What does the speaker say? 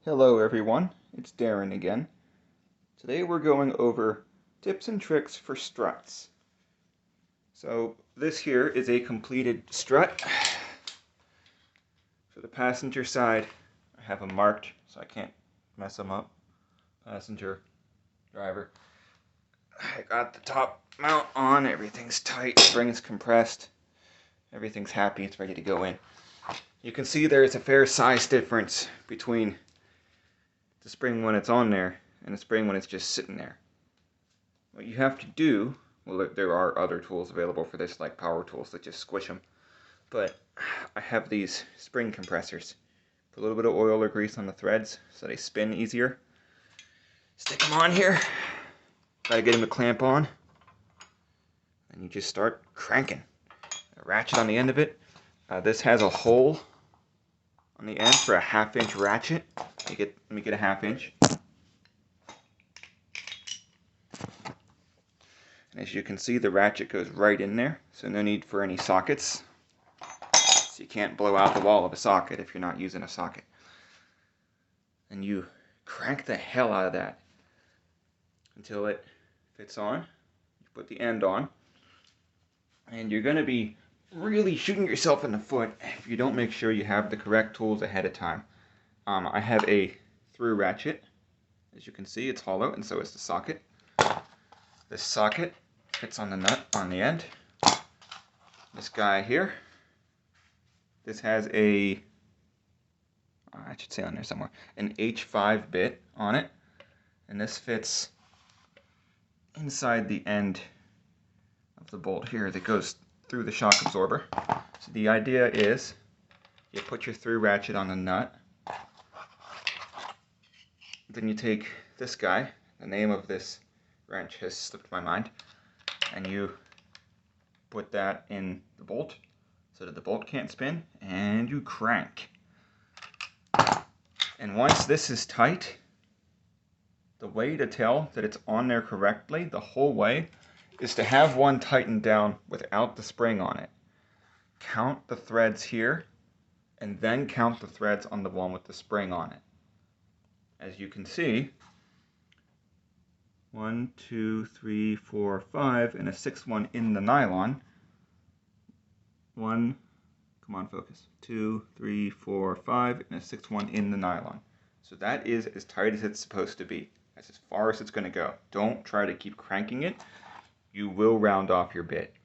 Hello everyone, it's Darren again. Today we're going over tips and tricks for struts. So this here is a completed strut. For the passenger side, I have them marked so I can't mess them up. Passenger, driver. I got the top mount on, everything's tight, spring's compressed, everything's happy, it's ready to go in. You can see there's a fair size difference between the spring when it's on there and the spring when it's just sitting there. What you have to do, well, there are other tools available for this, like power tools that just squish them, but I have these spring compressors. Put a little bit of oil or grease on the threads so they spin easier. Stick them on here, gotta get them to clamp on, and you just start cranking. A ratchet on the end of it. This has a hole on the end for a 1/2 inch ratchet. Let me get a 1/2 inch. And as you can see, the ratchet goes right in there, so no need for any sockets. So you can't blow out the wall of a socket if you're not using a socket. And you crank the hell out of that until it fits on. You put the end on, and you're going to be really shooting yourself in the foot if you don't make sure you have the correct tools ahead of time. I have a through ratchet. As you can see, it's hollow, and so is the socket. This socket fits on the nut on the end. This guy here, this has I should say on there somewhere, an H5 bit on it, and this fits inside the end of the bolt here that goes through the shock absorber. So the idea is you put your through ratchet on the nut, then you take this guy, the name of this wrench has slipped my mind, and you put that in the bolt so that the bolt can't spin, and you crank. And once this is tight, the way to tell that it's on there correctly the whole way is to have one tightened down without the spring on it. Count the threads here, and then count the threads on the one with the spring on it. As you can see, 1, 2, 3, 4, 5, and a 6th one in the nylon. 1, come on, focus. 2, 3, 4, 5, and a 6th one in the nylon. So that is as tight as it's supposed to be. That's as far as it's going to go. Don't try to keep cranking it. You will round off your bit.